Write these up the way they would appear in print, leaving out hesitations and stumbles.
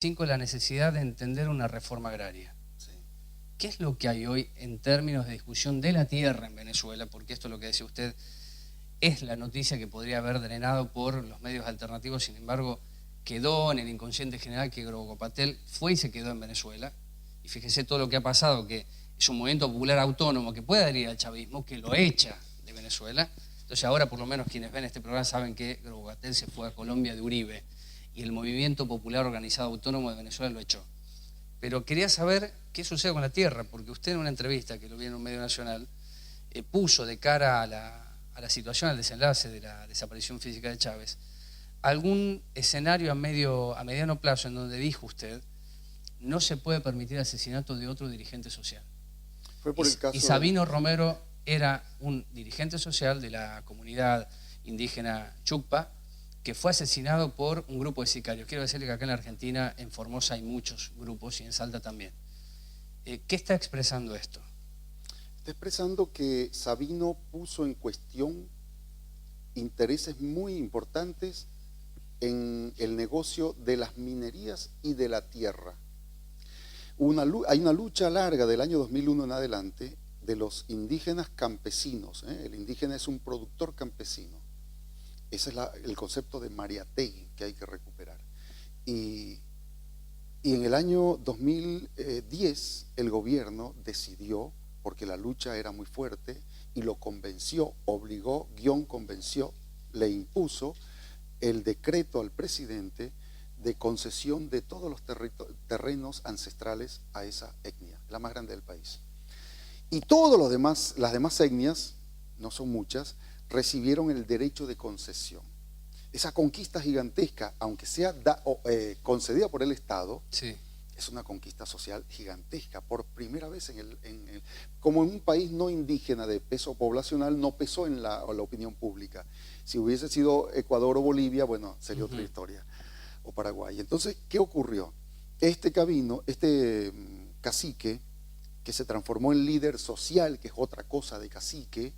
5, la necesidad de entender una reforma agraria. Sí. ¿Qué es lo que hay hoy en términos de discusión de la tierra en Venezuela? Porque esto, lo que decía usted, es la noticia que podría haber drenado por los medios alternativos. Sin embargo, quedó en el inconsciente general que Grobopatel fue y se quedó en Venezuela. Y fíjese todo lo que ha pasado, que es un movimiento popular autónomo que puede adherir al chavismo, que lo echa de Venezuela. Entonces ahora, por lo menos, quienes ven este programa saben que Grobopatel se fue a Colombia de Uribe y el movimiento popular organizado autónomo de Venezuela lo echó. Pero quería saber qué sucede con la tierra, porque usted en una entrevista que lo vi en un medio nacional puso de cara a la situación, al desenlace de la desaparición física de Chávez, algún escenario a mediano plazo en donde dijo usted: no se puede permitir el asesinato de otro dirigente social. Fue por el caso y Sabino Romero era un dirigente social de la comunidad indígena Chucpa, que fue asesinado por un grupo de sicarios. Quiero decirle que acá en la Argentina, en Formosa, hay muchos grupos y en Salta también. ¿Qué está expresando esto? Está expresando que Sabino puso en cuestión intereses muy importantes en el negocio de las minerías y de la tierra. Hay una lucha larga del año 2001 en adelante de los indígenas campesinos. El indígena es un productor campesino. Ese es el concepto de Mariátegui que hay que recuperar. Y en el año 2010 el gobierno decidió, porque la lucha era muy fuerte, y lo convenció, convenció, le impuso el decreto al presidente de concesión de todos los terrenos ancestrales a esa etnia, la más grande del país. Y todos las demás etnias, no son muchas, recibieron el derecho de concesión. Esa conquista gigantesca, aunque sea concedida por el Estado, sí, es una conquista social gigantesca. Por primera vez, como en un país no indígena de peso poblacional, no pesó en la opinión pública. Si hubiese sido Ecuador o Bolivia, bueno, sería otra historia, o Paraguay. Entonces, ¿qué ocurrió? Este cacique, que se transformó en líder social, que es otra cosa de cacique,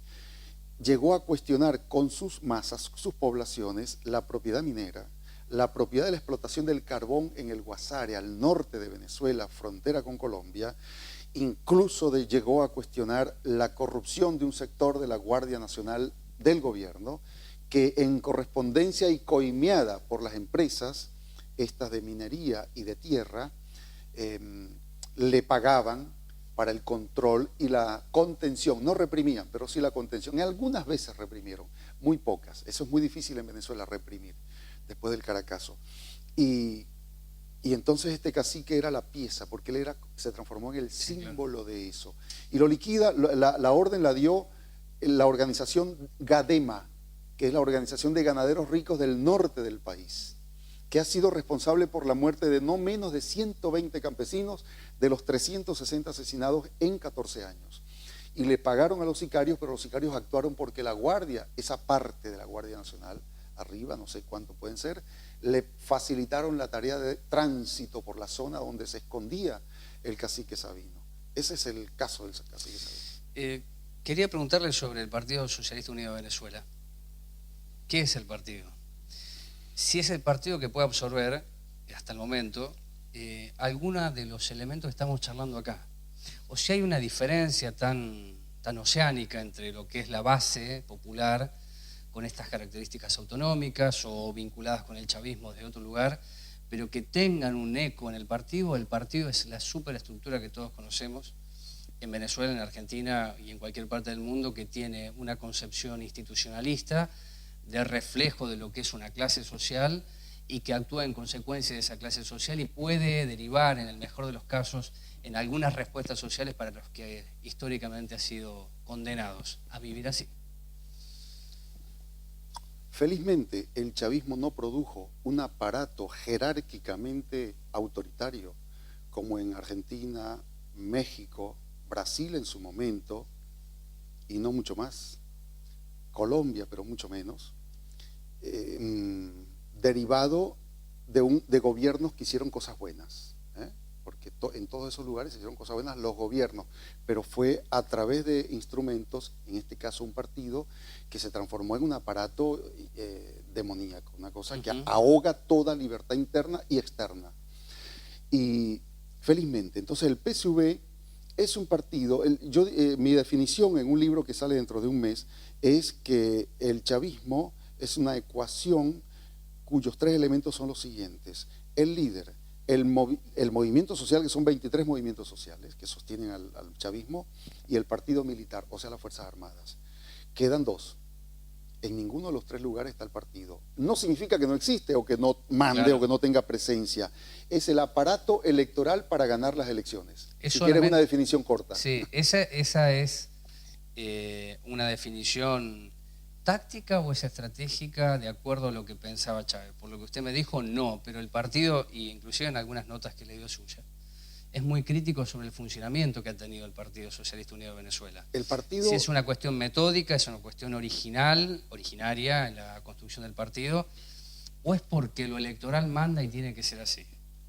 llegó a cuestionar con sus masas, sus poblaciones, la propiedad minera, la propiedad de la explotación del carbón en el Guasare, al norte de Venezuela, frontera con Colombia. Incluso llegó a cuestionar la corrupción de un sector de la Guardia Nacional del gobierno, que en correspondencia y coimeada por las empresas, estas de minería y de tierra, le pagaban para el control y la contención. No reprimían, pero sí la contención. Y algunas veces reprimieron, muy pocas. Eso es muy difícil en Venezuela, reprimir, después del Caracazo. Y entonces este cacique era la pieza, porque él se transformó en el símbolo de eso. Y lo liquida, la orden la dio la organización GADEMA, que es la Organización de Ganaderos Ricos del norte del país, que ha sido responsable por la muerte de no menos de 120 campesinos de los 360 asesinados en 14 años. Y le pagaron a los sicarios, pero los sicarios actuaron porque la Guardia, esa parte de la Guardia Nacional, arriba, no sé cuánto pueden ser, le facilitaron la tarea de tránsito por la zona donde se escondía el cacique Sabino. Ese es el caso del cacique Sabino. Quería preguntarle sobre el Partido Socialista Unido de Venezuela. ¿Qué es el partido? Si es el partido que puede absorber, hasta el momento, algunos de los elementos que estamos charlando acá. O si hay una diferencia tan oceánica entre lo que es la base popular, con estas características autonómicas o vinculadas con el chavismo de otro lugar, pero que tengan un eco en el partido. El partido es la superestructura que todos conocemos en Venezuela, en Argentina y en cualquier parte del mundo, que tiene una concepción institucionalista de reflejo de lo que es una clase social y que actúa en consecuencia de esa clase social y puede derivar, en el mejor de los casos, en algunas respuestas sociales para los que históricamente han sido condenados a vivir así. Felizmente, el chavismo no produjo un aparato jerárquicamente autoritario como en Argentina, México, Brasil en su momento, y no mucho más, Colombia, pero mucho menos, derivado de gobiernos que hicieron cosas buenas, porque en todos esos lugares se hicieron cosas buenas los gobiernos, pero fue a través de instrumentos, en este caso un partido, que se transformó en un aparato demoníaco, una cosa que ahoga toda libertad interna y externa. Y felizmente, entonces el PSV es un partido, mi definición en un libro que sale dentro de un mes es que el chavismo es una ecuación cuyos tres elementos son los siguientes: el líder, el movimiento social, que son 23 movimientos sociales que sostienen al chavismo, y el partido militar, o sea, las Fuerzas Armadas. Quedan dos. En ninguno de los tres lugares está el partido. No significa que no existe o que no mande, claro, o que no tenga presencia. Es el aparato electoral para ganar las elecciones. Si quieres una definición corta. Sí, esa es una definición táctica o es estratégica de acuerdo a lo que pensaba Chávez. Por lo que usted me dijo, no, pero el partido, y inclusive en algunas notas que le dio suya, es muy crítico sobre el funcionamiento que ha tenido el Partido Socialista Unido de Venezuela. El partido... Si es una cuestión metódica, es una cuestión originaria en la construcción del partido, o es porque lo electoral manda y tiene que ser así.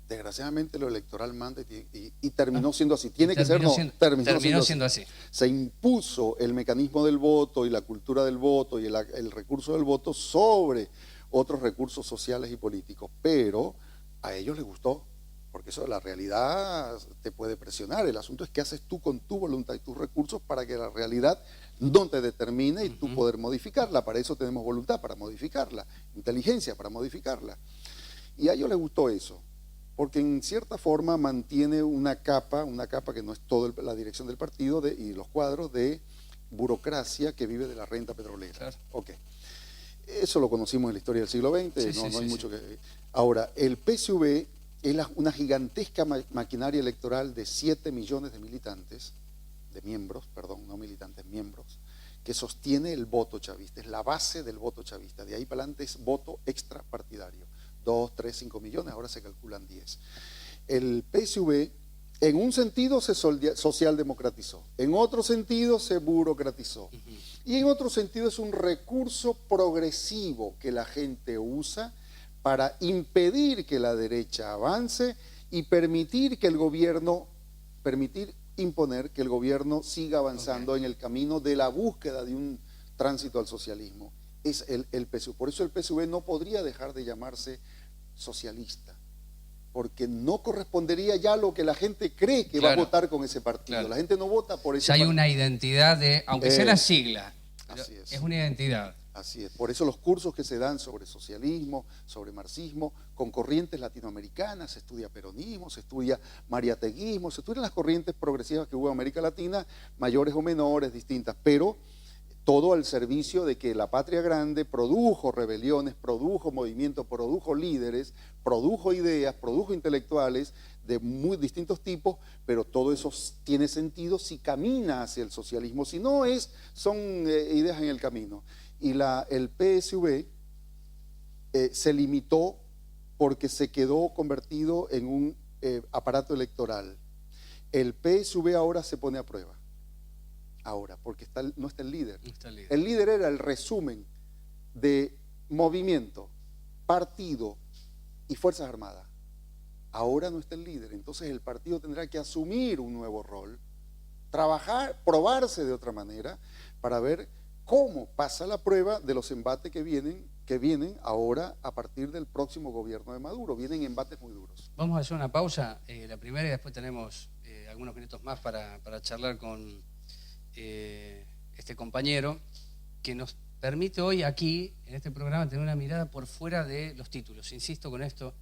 Desgraciadamente lo electoral manda y terminó siendo así. Tiene que ser, no, terminó siendo así. Se impuso el mecanismo del voto y la cultura del voto y el recurso del voto sobre otros recursos sociales y políticos, pero a ellos les gustó. Porque eso, la realidad te puede presionar. El asunto es qué haces tú con tu voluntad y tus recursos para que la realidad no te determine y tú poder modificarla. Para eso tenemos voluntad, para modificarla, inteligencia para modificarla. Y a ellos les gustó eso, porque en cierta forma mantiene una capa que no es toda la dirección del partido y los cuadros de burocracia que vive de la renta petrolera. Claro. Okay. Eso lo conocimos en la historia del siglo XX, no hay mucho que... Ahora, el PSV es una gigantesca maquinaria electoral de 7 millones de militantes, miembros, que sostiene el voto chavista, es la base del voto chavista. De ahí para adelante es voto extrapartidario, 2, 3, 5 millones, ahora se calculan 10. El PSV, en un sentido se socialdemocratizó, en otro sentido se burocratizó, y en otro sentido es un recurso progresivo que la gente usa para impedir que la derecha avance y permitir imponer que el gobierno siga avanzando en el camino de la búsqueda de un tránsito al socialismo. Es el PSV. Por eso el PSV no podría dejar de llamarse socialista, porque no correspondería ya a lo que la gente cree que va a votar con ese partido. Claro. La gente no vota por ese partido. Hay una identidad aunque sea la sigla, es una identidad. Así es, por eso los cursos que se dan sobre socialismo, sobre marxismo, con corrientes latinoamericanas, se estudia peronismo, se estudia mariateguismo, se estudian las corrientes progresivas que hubo en América Latina, mayores o menores, distintas, pero todo al servicio de que la patria grande produjo rebeliones, produjo movimientos, produjo líderes, produjo ideas, produjo intelectuales de muy distintos tipos, pero todo eso tiene sentido si camina hacia el socialismo, si no son ideas en el camino. Y el PSV se limitó porque se quedó convertido en un aparato electoral. El PSV ahora se pone a prueba. Ahora, porque no está el líder. No está el líder. El líder era el resumen de movimiento, partido y Fuerzas Armadas. Ahora no está el líder, entonces el partido tendrá que asumir un nuevo rol, trabajar, probarse de otra manera para ver cómo pasa la prueba de los embates que vienen ahora a partir del próximo gobierno de Maduro. Vienen embates muy duros. Vamos a hacer una pausa, la primera, y después tenemos algunos minutos más para charlar con este compañero que nos permite hoy aquí, en este programa, tener una mirada por fuera de los títulos. Insisto con esto,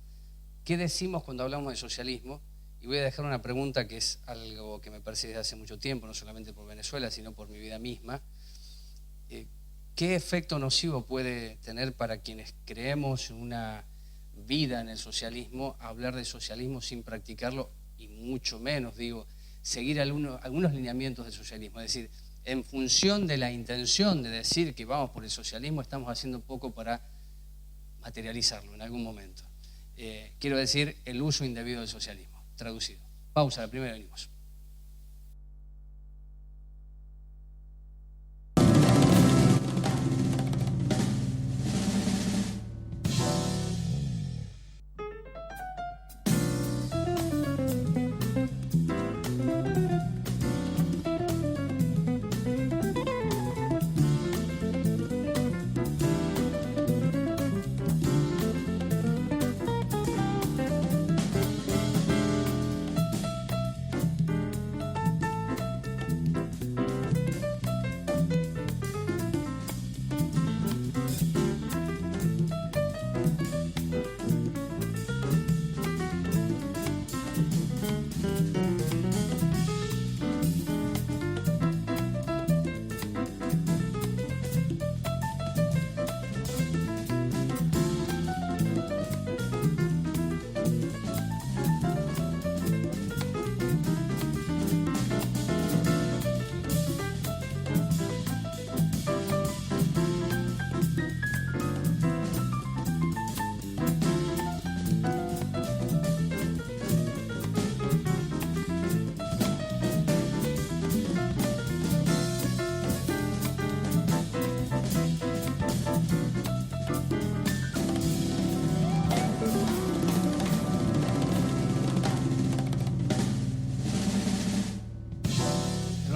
¿qué decimos cuando hablamos de socialismo? Y voy a dejar una pregunta que es algo que me persigue desde hace mucho tiempo, no solamente por Venezuela, sino por mi vida misma. ¿Qué efecto nocivo puede tener para quienes creemos en una vida en el socialismo hablar de socialismo sin practicarlo y mucho menos, seguir algunos lineamientos del socialismo? Es decir, en función de la intención de decir que vamos por el socialismo, estamos haciendo poco para materializarlo en algún momento. Quiero decir, el uso indebido del socialismo, traducido. Pausa, la primera venimos.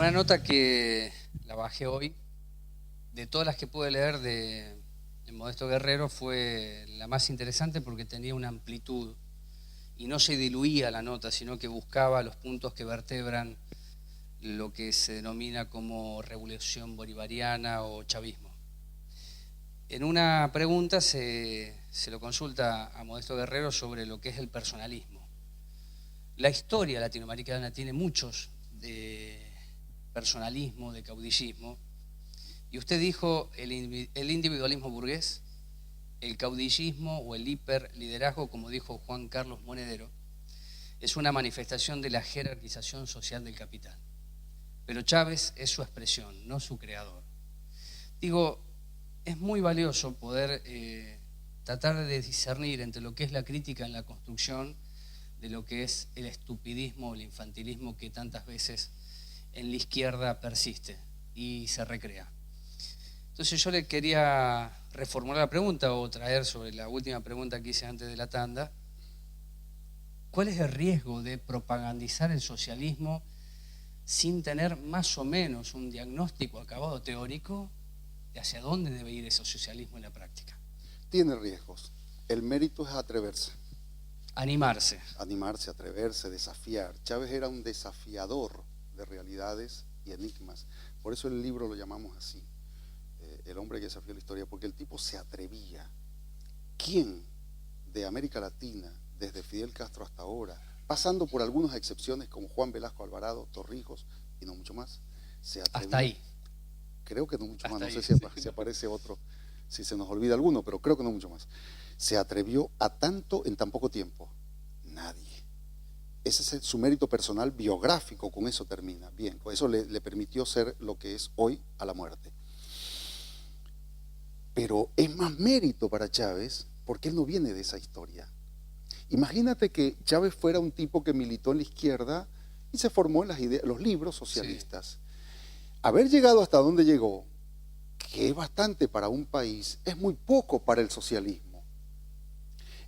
Una nota que la bajé hoy, de todas las que pude leer de Modesto Guerrero, fue la más interesante porque tenía una amplitud y no se diluía la nota, sino que buscaba los puntos que vertebran lo que se denomina como revolución bolivariana o chavismo. En una pregunta se lo consulta a Modesto Guerrero sobre lo que es el personalismo. La historia latinoamericana tiene muchos de personalismo, de caudillismo, y usted dijo el individualismo burgués, el caudillismo o el hiperliderazgo, como dijo Juan Carlos Monedero, es una manifestación de la jerarquización social del capital. Pero Chávez es su expresión, no su creador. Digo, es muy valioso poder tratar de discernir entre lo que es la crítica en la construcción de lo que es el estupidismo o el infantilismo que tantas veces en la izquierda persiste y se recrea. Entonces yo le quería reformular la pregunta o traer sobre la última pregunta que hice antes de la tanda. ¿Cuál es el riesgo de propagandizar el socialismo sin tener más o menos un diagnóstico acabado teórico de hacia dónde debe ir ese socialismo en la práctica? Tiene riesgos. El mérito es atreverse. Animarse. Animarse, atreverse, desafiar. Chávez era un desafiador de realidades y enigmas. Por eso el libro lo llamamos así, El hombre que desafió la historia, porque el tipo se atrevía. ¿Quién de América Latina, desde Fidel Castro hasta ahora, pasando por algunas excepciones como Juan Velasco Alvarado, Torrijos y no mucho más, se atrevía? Hasta ahí. Creo que no mucho más, no sé sí. si aparece otro, si se nos olvida alguno, pero creo que no mucho más. Se atrevió a tanto en tan poco tiempo. Nadie. Ese es su mérito personal biográfico, con eso termina. Bien, con eso le permitió ser lo que es hoy a la muerte. Pero es más mérito para Chávez porque él no viene de esa historia. Imagínate que Chávez fuera un tipo que militó en la izquierda y se formó en las ideas, los libros socialistas. Sí. Haber llegado hasta donde llegó, que es bastante para un país, es muy poco para el socialismo.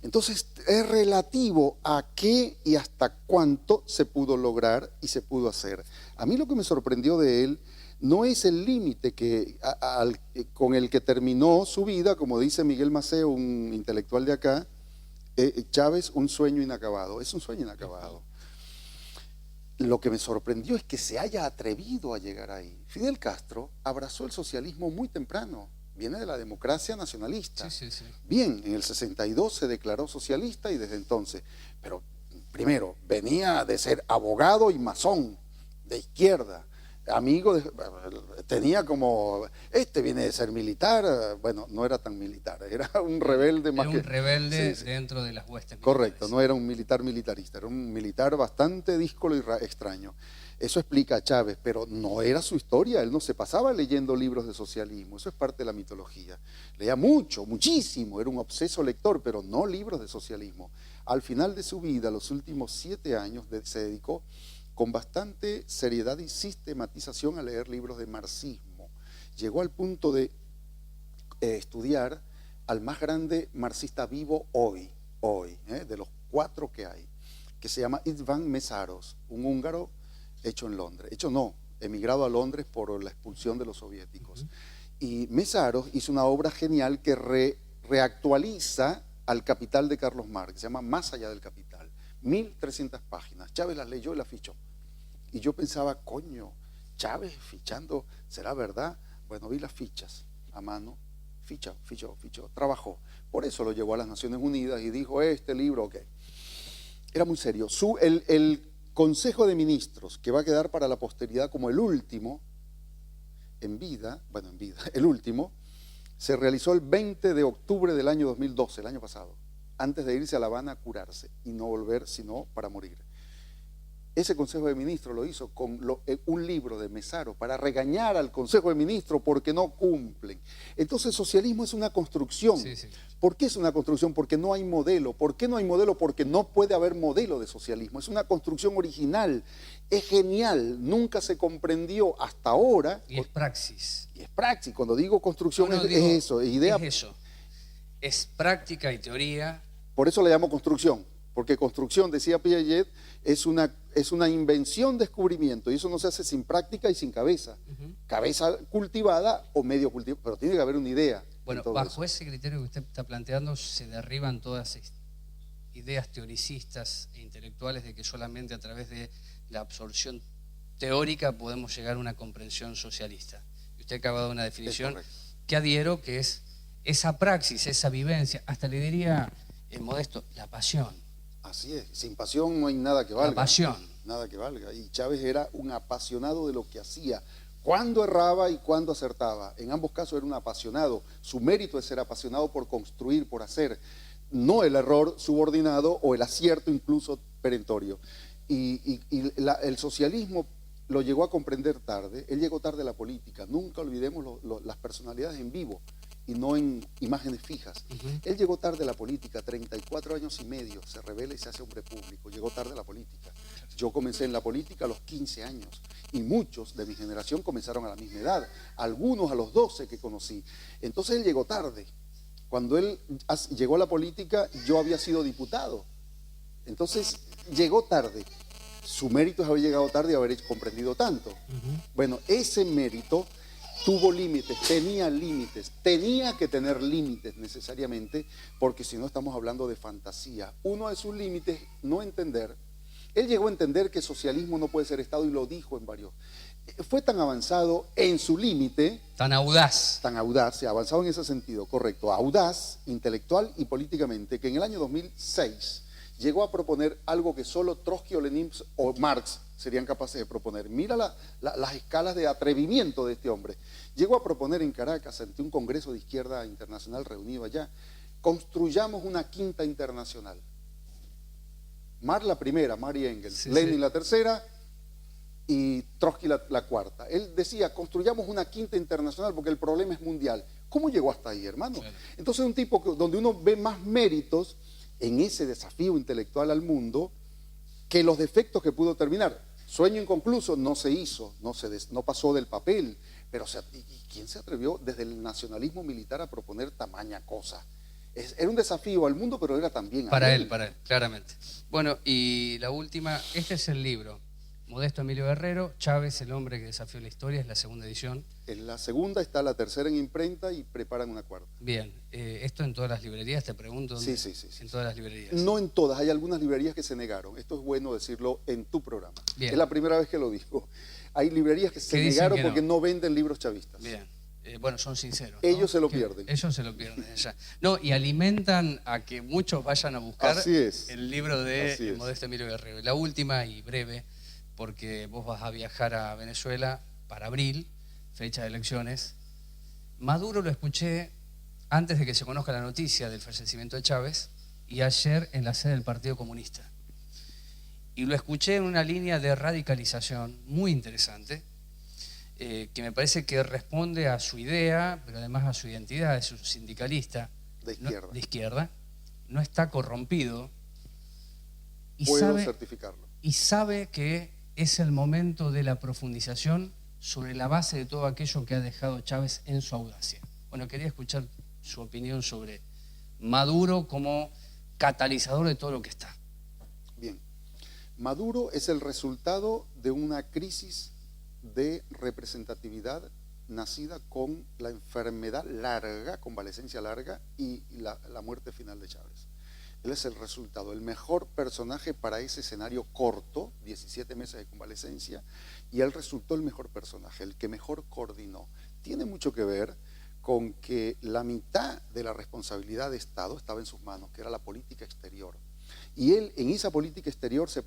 Entonces es relativo a qué y hasta cuánto se pudo lograr y se pudo hacer. A mí lo que me sorprendió de él no es el límite con el que terminó su vida, como dice Miguel Maceo, un intelectual de acá, Chávez, un sueño inacabado. Es un sueño inacabado. Lo que me sorprendió es que se haya atrevido a llegar ahí. Fidel Castro abrazó el socialismo muy temprano. Viene de la democracia nacionalista. Sí. Bien, en el 62 se declaró socialista y desde entonces, pero primero, venía de ser abogado y masón de izquierda, amigo tenía como, viene de ser militar, bueno, no era tan militar, era un rebelde más que... Era un rebelde dentro de las huestes militares. Correcto, no era un militar militarista, era un militar bastante díscolo y extraño. Eso explica a Chávez, pero no era su historia, él no se pasaba leyendo libros de socialismo, eso es parte de la mitología. Leía mucho, muchísimo, era un obseso lector, pero no libros de socialismo. Al final de su vida, los últimos 7 años, se dedicó con bastante seriedad y sistematización a leer libros de marxismo. Llegó al punto de estudiar al más grande marxista vivo hoy, de los 4 que hay, que se llama István Mészáros, un húngaro hecho en Londres, emigrado a Londres por la expulsión de los soviéticos. Y Mészáros hizo una obra genial que reactualiza al Capital de Carlos Marx, que se llama Más allá del Capital, 1300 páginas. Chávez las leyó y las fichó. Y yo pensaba, coño, Chávez fichando, ¿será verdad? Bueno, vi las fichas a mano, fichó, trabajó. Por eso lo llevó a las Naciones Unidas y dijo, este libro, ok. Era muy serio. El Consejo de Ministros, que va a quedar para la posteridad como el último, el último, se realizó el 20 de octubre del año 2012, el año pasado, antes de irse a La Habana a curarse y no volver sino para morir. Ese Consejo de Ministros lo hizo con un libro de Mészáros para regañar al Consejo de Ministros porque no cumplen. Entonces el socialismo es una construcción. Sí. ¿Por qué es una construcción? Porque no hay modelo. ¿Por qué no hay modelo? Porque no puede haber modelo de socialismo. Es una construcción original. Es genial. Nunca se comprendió hasta ahora. Y es praxis. Y es praxis. Cuando digo construcción es eso. Es idea. Es eso. Es práctica y teoría. Por eso le llamo construcción. porque construcción, decía Piaget, es una invención, descubrimiento, y eso no se hace sin práctica y sin cabeza. Cabeza cultivada o medio cultivada, pero tiene que haber una idea. Bueno, bajo ese criterio que usted está planteando, se derriban todas ideas teoricistas e intelectuales de que solamente a través de la absorción teórica podemos llegar a una comprensión socialista. Y usted acaba de dar una definición que adhiero, que es esa praxis, esa vivencia, hasta le diría, Modesto, la pasión. Así es, sin pasión no hay nada que valga. La pasión. Nada que valga. Y Chávez era un apasionado de lo que hacía. Cuando erraba y cuando acertaba. En ambos casos era un apasionado. Su mérito es ser apasionado por construir, por hacer. No el error subordinado o el acierto incluso perentorio. El socialismo lo llegó a comprender tarde. Él llegó tarde a la política. Nunca olvidemos las personalidades en vivo y no en imágenes fijas. Él llegó tarde a la política, 34 años y medio, se revela y se hace hombre público. Llegó tarde a la política. Yo comencé en la política a los 15 años y muchos de mi generación comenzaron a la misma edad, algunos a los 12 que conocí. Entonces él llegó tarde. Cuando él llegó a la política, yo había sido diputado. Entonces llegó tarde. Su mérito es haber llegado tarde y haber comprendido tanto. Bueno, ese mérito tuvo límites, tenía que tener límites necesariamente, porque si no estamos hablando de fantasía. Uno de sus límites, no entender. Él llegó a entender que socialismo no puede ser Estado y lo dijo en varios. Fue tan avanzado en su límite. Tan audaz. Tan audaz, avanzado en ese sentido, correcto. Audaz, intelectual y políticamente, que en el año 2006 llegó a proponer algo que solo Trotsky o Lenin o Marx serían capaces de proponer. Mira las escalas de atrevimiento de este hombre. Llegó a proponer en Caracas, ante un congreso de izquierda internacional reunido allá, construyamos una quinta internacional. Marx la primera, Marx y Engels, sí, Lenin sí, la tercera y Trotsky la cuarta. Él decía, construyamos una quinta internacional porque el problema es mundial. ¿Cómo llegó hasta ahí, hermano? Claro. Entonces un tipo donde uno ve más méritos en ese desafío intelectual al mundo que los defectos que pudo terminar. Sueño inconcluso no se hizo, no pasó del papel, pero ¿y quién se atrevió desde el nacionalismo militar a proponer tamaña cosa? Era un desafío al mundo, pero era también para él, claramente. Bueno, y la última, este es el libro, Modesto Emilio Guerrero, Chávez, el hombre que desafió la historia, es la segunda edición. En la segunda está la tercera en imprenta y preparan una cuarta. Bien, ¿esto en todas las librerías? Te pregunto. Sí. En todas las librerías. No en todas, hay algunas librerías que se negaron. Esto es bueno decirlo en tu programa. Bien. Es la primera vez que lo digo. Hay librerías que se negaron porque no venden libros chavistas. Bien. Bueno, son sinceros, ¿no? Ellos se lo pierden. Ellos se lo pierden ya. No, y alimentan a que muchos vayan a buscar el libro de Modesto Emilio Guerrero. Y la última y breve, porque vos vas a viajar a Venezuela para abril, fecha de elecciones. Maduro lo escuché antes de que se conozca la noticia del fallecimiento de Chávez y ayer en la sede del Partido Comunista. Y lo escuché en una línea de radicalización muy interesante, que me parece que responde a su idea, pero además a su identidad, es un sindicalista de izquierda, no está corrompido y puedo certificarlo. Y sabe que es el momento de la profundización sobre la base de todo aquello que ha dejado Chávez en su audacia. Bueno, quería escuchar su opinión sobre Maduro como catalizador de todo lo que está. Bien, Maduro es el resultado de una crisis de representatividad nacida con la enfermedad larga, convalecencia larga y la muerte final de Chávez. Él es el resultado, el mejor personaje para ese escenario corto, 17 meses de convalecencia, y él resultó el mejor personaje, el que mejor coordinó. Tiene mucho que ver con que la mitad de la responsabilidad de Estado estaba en sus manos, que era la política exterior. Y él en esa política exterior se